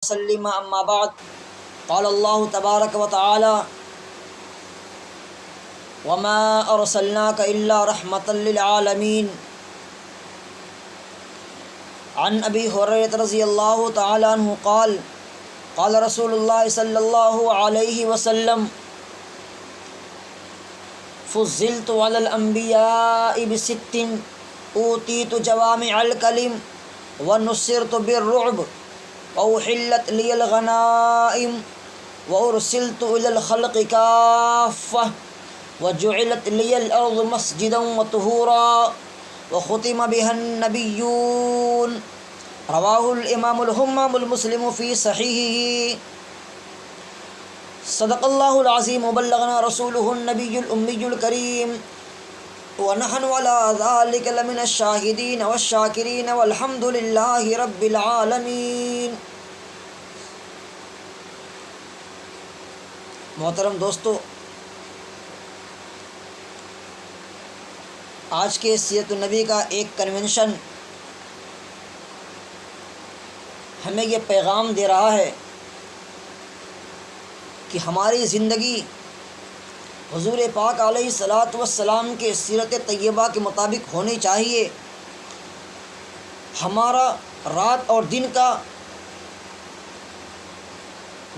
وسلم اما بعد قال اللہ تبارک و تعالی وما ارسلناک الا رحمتا للعالمین عن ابی ہریرہ رضی اللہ تعالی عنہ قال قال رسول اللہ صلی اللہ علیہ وسلم فضلت علی الانبیاء بست اوتیت جوامع الکلم ونصرت بالرعب وأحلت لي الغنائم وأرسلت إلى الخلق كافة وجعلت لي الأرض مسجدا وطهورا وختم بها النبيون رواه الإمام الهمام المسلم في صحيحه صدق الله العظيم وبلغنا رسوله النبي الأمي الكريم ونحن على ذلك لمن الشاهدين والشاكرين والحمد لله رب العالمين۔ محترم دوستو، آج کے سیرت النبی کا ایک کنونشن ہمیں یہ پیغام دے رہا ہے کہ ہماری زندگی حضور پاک علیہ الصلاۃ والسلام کے سیرت طیبہ کے مطابق ہونی چاہیے۔ ہمارا رات اور دن کا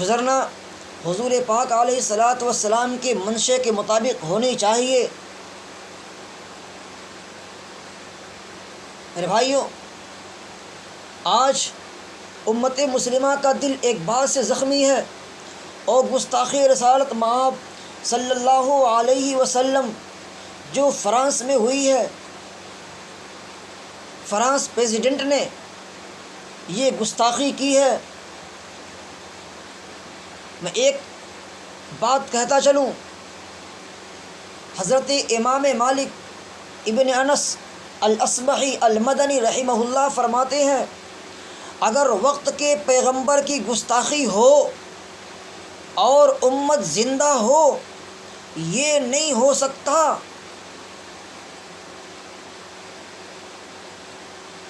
گزرنا حضور پاک علیہ الصلاۃ والسلام کے منشے کے مطابق ہونی چاہیے۔ میرے بھائیوں، آج امت مسلمہ کا دل ایک بات سے زخمی ہے اور گستاخی رسالت مآب صلی اللہ علیہ وسلم جو فرانس میں ہوئی ہے، فرانس پریزیڈنٹ نے یہ گستاخی کی ہے۔ میں ایک بات کہتا چلوں، حضرت امام مالک ابن انس الاصبحی المدنی رحمہ اللہ فرماتے ہیں، اگر وقت کے پیغمبر کی گستاخی ہو اور امت زندہ ہو، یہ نہیں ہو سکتا۔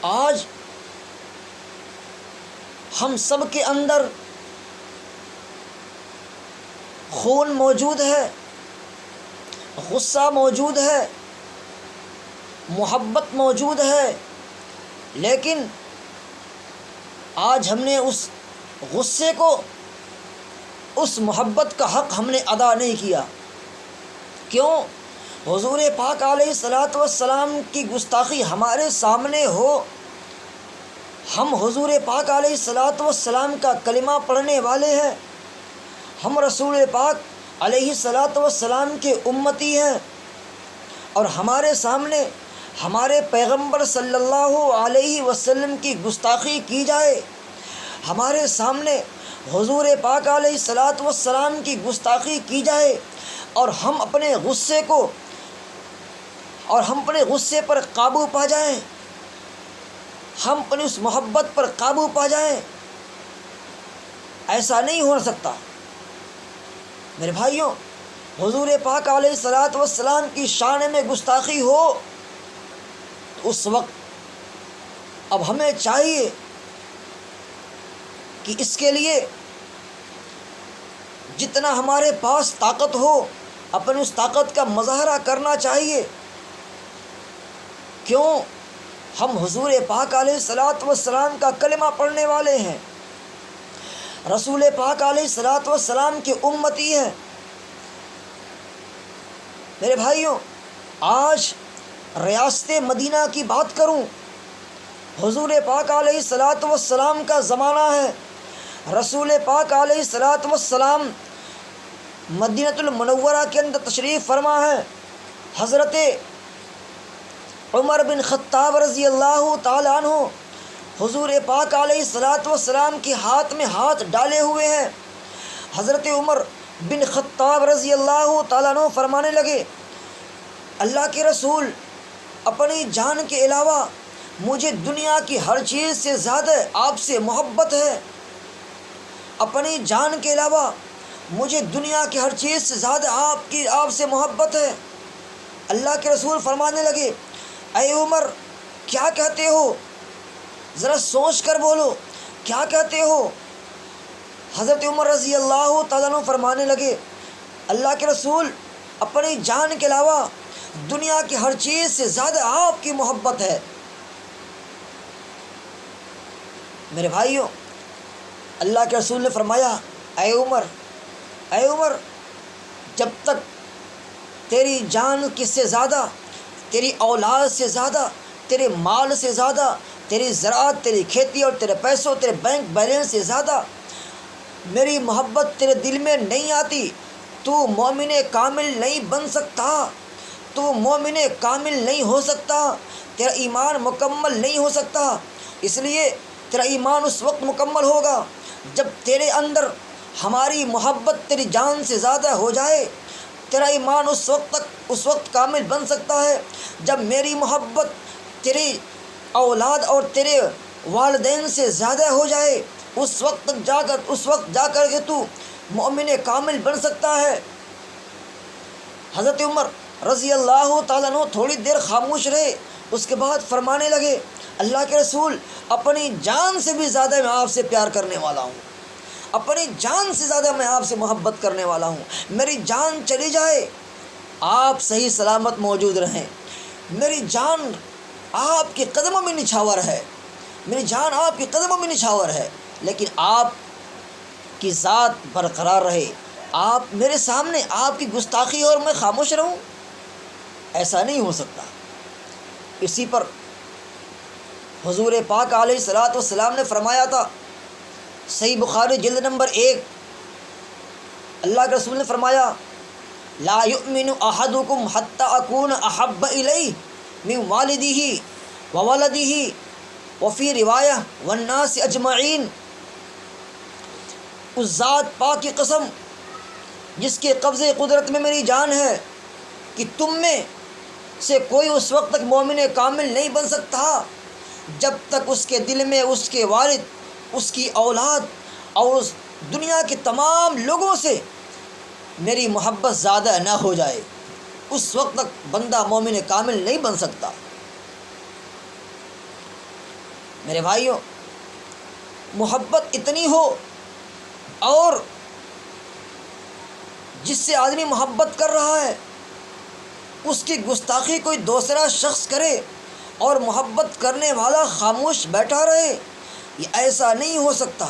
آج ہم سب کے اندر خون موجود ہے، غصہ موجود ہے، محبت موجود ہے، لیکن آج ہم نے اس غصے کو، اس محبت کا حق ہم نے ادا نہیں کیا۔ کیوں؟ حضور پاک علیہ الصلاۃ والسلام کی گستاخی ہمارے سامنے ہو، ہم حضور پاک علیہ الصلاۃ والسلام کا کلمہ پڑھنے والے ہیں، ہم رسول پاک علیہ الصلاۃ والسلام کے امتی ہیں، اور ہمارے سامنے ہمارے پیغمبر صلی اللہ علیہ وسلم کی گستاخی کی جائے، ہمارے سامنے حضور پاک علیہ الصلاۃ والسلام کی گستاخی کی جائے، اور ہم اپنے غصے پر قابو پا جائیں، ہم اپنی اس محبت پر قابو پا جائیں، ایسا نہیں ہو سکتا۔ میرے بھائیوں، حضور پاک علیہ الصلاۃ والسلام کی شان میں گستاخی ہو تو اس وقت اب ہمیں چاہیے کہ اس کے لیے جتنا ہمارے پاس طاقت ہو اپنی اس طاقت کا مظاہرہ کرنا چاہیے۔ کیوں؟ ہم حضور پاک علیہ الصلاۃ والسلام کا کلمہ پڑھنے والے ہیں، رسول پاک علیہ الصلاۃ والسلام کے امتی ہیں۔ میرے بھائیوں، آج ریاست مدینہ کی بات کروں، حضور پاک علیہ الصلاۃ والسلام کا زمانہ ہے، رسول پاک علیہ الصلاۃ والسلام مدینۃ المنورہ کے اندر تشریف فرما ہے۔ حضرت عمر بن خطاب رضی اللہ تعالی عنہ حضور پاک علیہ الصلاۃ والسلام کے ہاتھ میں ہاتھ ڈالے ہوئے ہیں۔ حضرت عمر بن خطاب رضی اللہ تعالیٰ عنہ فرمانے لگے، اللہ کے رسول، اپنی جان کے علاوہ مجھے دنیا کی ہر چیز سے زیادہ آپ سے محبت ہے، اپنی جان کے علاوہ مجھے دنیا کی ہر چیز سے زیادہ آپ سے محبت ہے۔ اللہ کے رسول فرمانے لگے، اے عمر، کیا کہتے ہو؟ ذرا سوچ کر بولو، کیا کہتے ہو؟ حضرت عمر رضی اللہ تعالیٰ عنہ فرمانے لگے اللہ کے رسول اپنی جان کے علاوہ دنیا کی ہر چیز سے زیادہ آپ کی محبت ہے۔ میرے بھائیوں، اللہ کے رسول نے فرمایا اے عمر، جب تک تیری جان کس سے زیادہ، تیری اولاد سے زیادہ، تیرے مال سے زیادہ، تیری زراعت، تیری کھیتی اور تیرے پیسوں، تیرے بینک بیلنس سے زیادہ میری محبت تیرے دل میں نہیں آتی، تو مومن کامل نہیں بن سکتا، تو مومن کامل نہیں ہو سکتا، تیرا ایمان مکمل نہیں ہو سکتا۔ اس لیے تیرا ایمان اس وقت مکمل ہوگا جب تیرے اندر ہماری محبت تیری جان سے زیادہ ہو جائے۔ تیرا ایمان اس وقت کامل بن سکتا ہے جب میری محبت تیری اولاد اور تیرے والدین سے زیادہ ہو جائے، اس وقت جا کر کے تو مومن کامل بن سکتا ہے۔ حضرت عمر رضی اللہ تعالیٰ عنہ تھوڑی دیر خاموش رہے، اس کے بعد فرمانے لگے اللہ کے رسول اپنی جان سے بھی زیادہ میں آپ سے پیار کرنے والا ہوں، اپنی جان سے زیادہ میں آپ سے محبت کرنے والا ہوں۔ میری جان چلی جائے آپ صحیح سلامت موجود رہیں، میری جان آپ کے قدموں میں نچھاور ہے، میری جان آپ کے قدموں میں نچھاور ہے، لیکن آپ کی ذات برقرار رہے، آپ میرے سامنے آپ کی گستاخی اور میں خاموش رہوں، ایسا نہیں ہو سکتا۔ اسی پر حضور پاک علیہ الصلاۃ والسلام نے فرمایا تھا، صحیح بخاری جلد نمبر 1، اللہ کے رسول نے فرمایا لا یؤمن احدکم حتی اکون احب الیہ من والدہ وولدہ وفی روایہ والناس اجمعین۔ اس ذات پاک کی قسم جس کے قبضے قدرت میں میری جان ہے کہ تم میں سے کوئی اس وقت تک مومن کامل نہیں بن سکتا جب تک اس کے دل میں اس کے والد، اس کی اولاد اور اس دنیا کے تمام لوگوں سے میری محبت زیادہ نہ ہو جائے، اس وقت تک بندہ مومن کامل نہیں بن سکتا۔ میرے بھائیوں، محبت اتنی ہو اور جس سے آدمی محبت کر رہا ہے اس کی گستاخی کوئی دوسرا شخص کرے اور محبت کرنے والا خاموش بیٹھا رہے، یہ ایسا نہیں ہو سکتا۔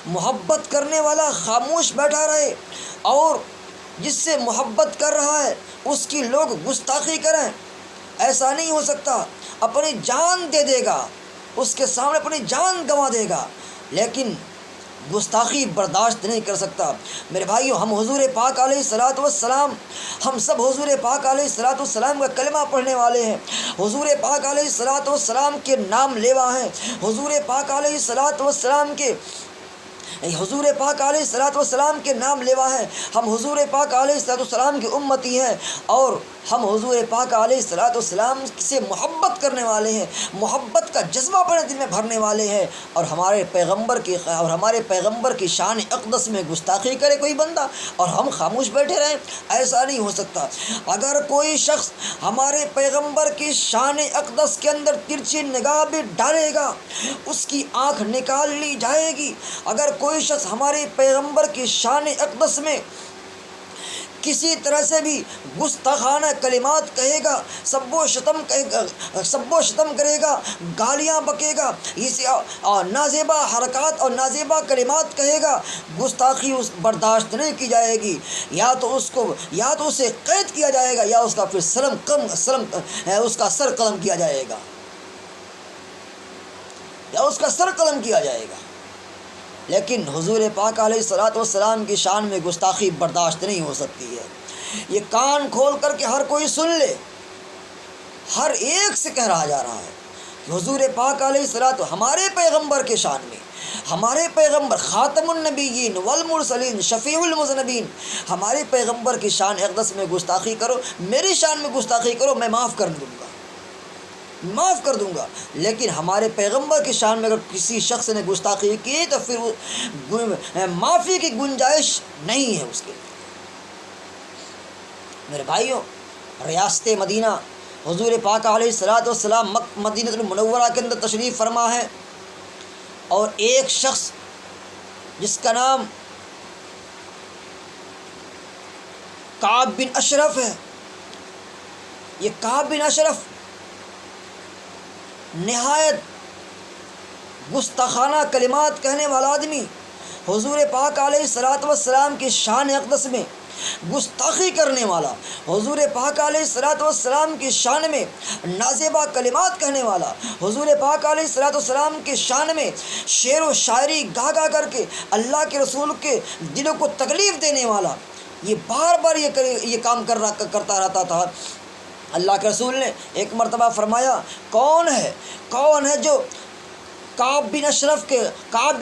محبت کرنے والا خاموش بیٹھا رہے اور جس سے محبت کر رہا ہے اس کی لوگ گستاخی کریں، ایسا نہیں ہو سکتا۔ اپنی جان دے دے گا، اس کے سامنے اپنی جان گنوا دے گا، لیکن گستاخی برداشت نہیں کر سکتا۔ میرے بھائیوں، ہم حضور پاک علیہ الصلاۃ والسلام، ہم سب حضور پاک علیہ الصلاۃ والسلام کا کلمہ پڑھنے والے ہیں، حضور پاک علیہ الصلاۃ والسلام کے نام لیوا ہیں، حضور پاک علیہ الصلاۃ والسلام کے نام لیوا ہیں، ہم حضور پاک علیہ الصلاۃ والسلام کی امتی ہیں اور ہم حضور پاک علیہ الصلاۃ والسلام سے محبت کرنے والے ہیں، محبت کا جذبہ اپنے دل میں بھرنے والے ہیں، اور ہمارے پیغمبر کی شان اقدس میں گستاخی کرے کوئی بندہ اور ہم خاموش بیٹھے رہیں، ایسا نہیں ہو سکتا۔ اگر کوئی شخص ہمارے پیغمبر کی شان اقدس کے اندر ترچھی نگاہ بھی ڈالے گا اس کی آنکھ نکال لی جائے گی۔ اگر کوئی شخص ہمارے پیغمبر کی شان اقدس میں کسی طرح سے بھی گستاخانہ کلمات کہے گا، سب و شتم کرے گا، گالیاں بکے گا، نازیبا حرکات اور نازیبا کلمات کہے گا، گستاخی برداشت نہیں کی جائے گی، یا تو اسے قید کیا جائے گا یا اس کا پھر اس کا سر قلم کیا جائے گا، لیکن حضور پاک علیہ الصلاۃ والسلام کی شان میں گستاخی برداشت نہیں ہو سکتی ہے۔ یہ کان کھول کر کے ہر کوئی سن لے، ہر ایک سے کہہ رہا جا رہا ہے کہ حضور پاک علیہ الصلاۃ ہمارے پیغمبر کے شان میں، ہمارے پیغمبر خاتم النبیین والمرسلین شفیع المذنبین، ہمارے پیغمبر کی شان اقدس میں گستاخی کرو، میری شان میں گستاخی کرو، میں معاف کر دوں گا، لیکن ہمارے پیغمبر کی شان میں اگر کسی شخص نے گستاخی کی تو پھر معافی کی گنجائش نہیں ہے اس کے لیے۔ میرے بھائیوں، ریاست مدینہ حضور پاک علیہ الصلاۃ والسلام مدینہ المنورہ کے اندر تشریف فرما ہے، اور ایک شخص جس کا نام کعب بن اشرف ہے. یہ کعب بن اشرف نہایت گستاخانہ کلمات کہنے والا آدمی، حضور پاک علیہ الصلوۃ والسلام کی شان اقدس میں گستاخی کرنے والا، حضور پاک علیہ الصلوۃ والسلام کی شان میں نازیبہ کلمات کہنے والا، حضور پاک علیہ الصلوۃ والسلام کی شان میں شعر و شاعری گا گا کر کے اللہ کے رسول کے دلوں کو تکلیف دینے والا، یہ بار بار یہ کام کرتا رہتا تھا. اللہ کے رسول نے ایک مرتبہ فرمایا، کون ہے جو کعب بن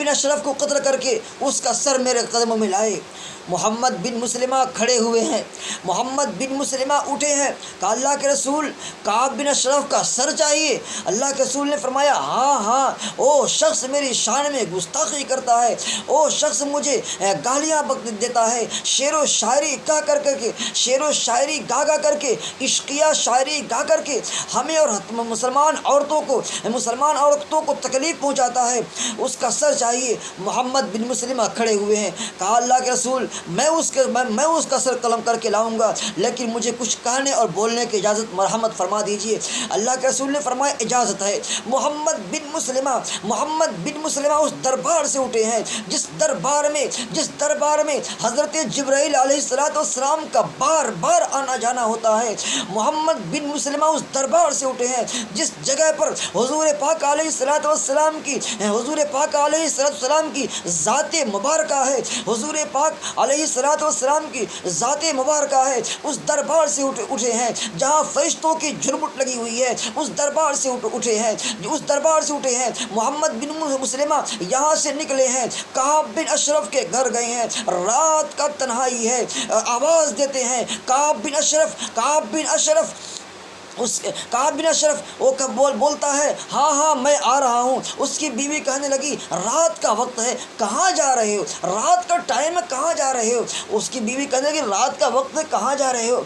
اشرف کو قتل کر کے اس کا سر میرے قدموں میں لائے. محمد بن مسلمہ کھڑے ہوئے ہیں، محمد بن مسلمہ اٹھے ہیں، کہا اللہ کے رسول کعب بن اشرف کا سر چاہیے. اللہ کے رسول نے فرمایا، ہاں وہ شخص میری شان میں گستاخی کرتا ہے، وہ شخص مجھے گالیاں دیتا ہے، شعر و شاعری گا کر کے عشقیہ شاعری گا کر کے ہمیں اور مسلمان عورتوں کو تکلیف پہنچاتا ہے، اس کا سر چاہیے. محمد بن مسلمہ کھڑے ہوئے ہیں، کہا اللہ کے رسول میں اس کا سر قلم کر کے لاؤں گا، لیکن مجھے کچھ کہنے اور بولنے کی اجازت مرحمت فرما دیجیے. اللہ کے رسول نے فرمایا اجازت ہے. محمد بن مسلمہ اس دربار سے اٹھے ہیں جس دربار میں حضرت جبرائیل علیہ السلام کا بار بار آنا جانا ہوتا ہے. محمد بن مسلمہ اس دربار سے اٹھے ہیں جس جگہ پر حضور پاک علیہ السلام کی ذات مبارکہ ہے، حضور پاک علیہ السلام کی ذات مبارکہ ہے. اس دربار سے اٹھے ہیں جہاں فرشتوں کی جھرمٹ لگی ہوئی ہے، اس دربار سے اٹھے ہیں. محمد بن مسلمہ یہاں سے نکلے ہیں، کعب بن اشرف کے گھر گئے ہیں، رات کا تنہائی ہے، آواز دیتے ہیں کعب بن اشرف وہ بولتا ہے ہاں میں آ رہا ہوں. اس کی بیوی کہنے لگی رات کا وقت ہے، کہاں جا رہے ہو؟ رات کا ٹائم ہے، کہاں جا رہے ہو؟ اس کی بیوی کہنے لگی رات کا وقت ہے، کہاں جا رہے ہو؟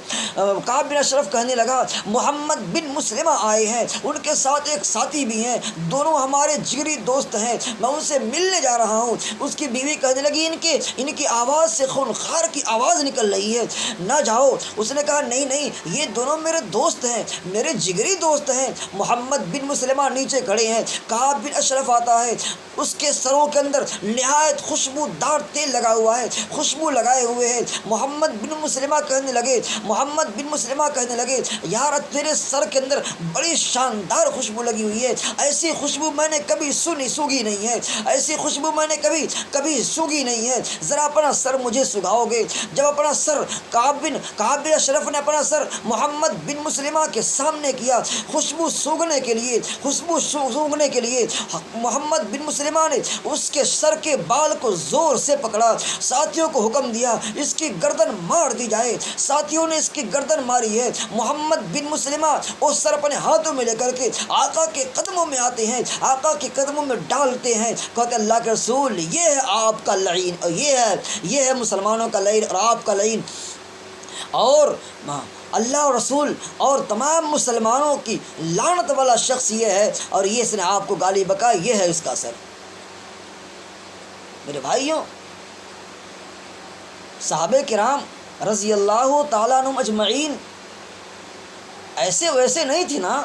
کعب بن اشرف کہنے لگا محمد بن مسلمہ آئے ہیں، ان کے ساتھ ایک ساتھی بھی ہیں، دونوں ہمارے جگری دوست ہیں، میں ان سے ملنے جا رہا ہوں. اس کی بیوی کہنے لگی ان کی آواز سے خونخوار کی آواز نکل رہی ہے، نہ جاؤ. اس نے کہا نہیں یہ دونوں میرے دوست ہیں، میرے جگری دوست ہیں. محمد بن مسلمہ نیچے کھڑے ہیں، کعب بن اشرف آتا ہے، اس کے سروں کے اندر نہایت خوشبودار تیل لگا ہوا ہے، خوشبو لگائے ہوئے ہیں. محمد بن مسلمہ کہنے لگے یار تیرے سر کے اندر بڑی شاندار خوشبو لگی ہوئی ہے، ایسی خوشبو میں نے کبھی سونگی نہیں ہے، ذرا اپنا سر مجھے سگاؤ گے؟ جب اپنا سر کعب بن اشرف نے اپنا سر محمد بن مسلمہ کے سامنے کیا خوشبو سونگنے کے لیے محمد بن مسلمہ نے اس کے سر کے بال کو زور سے پکڑا، ساتھیوں کو حکم دیا اس کی گردن مار دی جائے. ساتھیوں نے اس کی گردن ماری ہے. محمد بن مسلمہ وہ سر اپنے ہاتھوں میں لے کر کے آقا کے قدموں میں آتے ہیں، آقا کے قدموں میں ڈالتے ہیں، کہتے اللہ کے رسول یہ ہے آپ کا لعین، اور یہ ہے مسلمانوں کا لعین اور آپ کا لعین، اور اللہ اور رسول اور تمام مسلمانوں کی لعنت والا شخص یہ ہے، اور یہ اس نے آپ کو گالی بکا، یہ ہے اس کا سر. میرے بھائیوں، صحابہ کرام رضی اللہ تعالیٰ عنہم اجمعین ایسے ویسے نہیں تھی نا.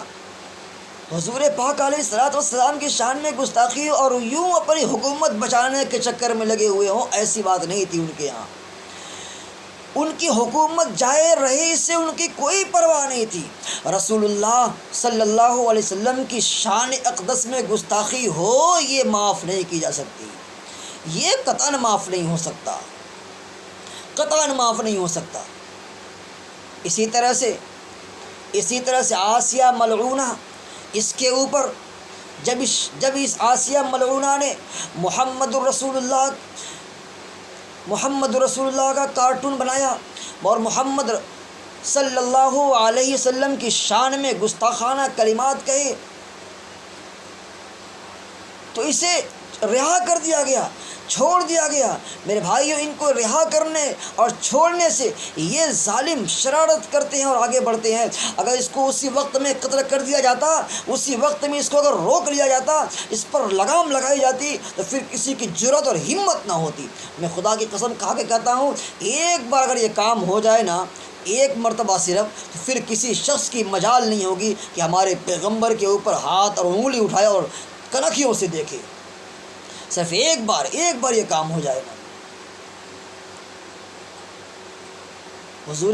حضور پاک علیہ السلام کی شان میں گستاخی اور یوں اپنی حکومت بچانے کے چکر میں لگے ہوئے ہوں، ایسی بات نہیں تھی ان کے یہاں. ان کی حکومت جائے رہے، اس سے ان کی کوئی پرواہ نہیں تھی. رسول اللہ صلی اللہ علیہ وسلم کی شان اقدس میں گستاخی ہو، یہ معاف نہیں کی جا سکتی، یہ قطعاً معاف نہیں ہو سکتا. اسی طرح سے آسیہ ملعونہ، اس کے اوپر جب اس آسیہ ملعونہ نے محمد رسول اللہ کا کارٹون بنایا اور محمد صلی اللہ علیہ وسلم کی شان میں گستاخانہ کلمات کہے، تو اسے رہا کر دیا گیا. چھوڑ دیا گیا۔ میرے بھائیوں، ان کو رہا کرنے اور چھوڑنے سے یہ ظالم شرارت کرتے ہیں اور آگے بڑھتے ہیں۔ اگر اس کو اسی وقت میں قتل کر دیا جاتا، اسی وقت میں اس کو اگر روک لیا جاتا، اس پر لگام لگائی جاتی، تو پھر کسی کی جرأت اور ہمت نہ ہوتی۔ میں خدا کی قسم کھا کے کہتا ہوں، ایک بار اگر یہ کام ہو جائے نا، ایک مرتبہ صرف، تو پھر کسی شخص کی مجال نہیں ہوگی کہ ہمارے پیغمبر کے اوپر ہاتھ اور انگلی اٹھائے اور کنکھیوں سے دیکھے۔ صرف ایک بار یہ کام ہو جائے گا۔ حضور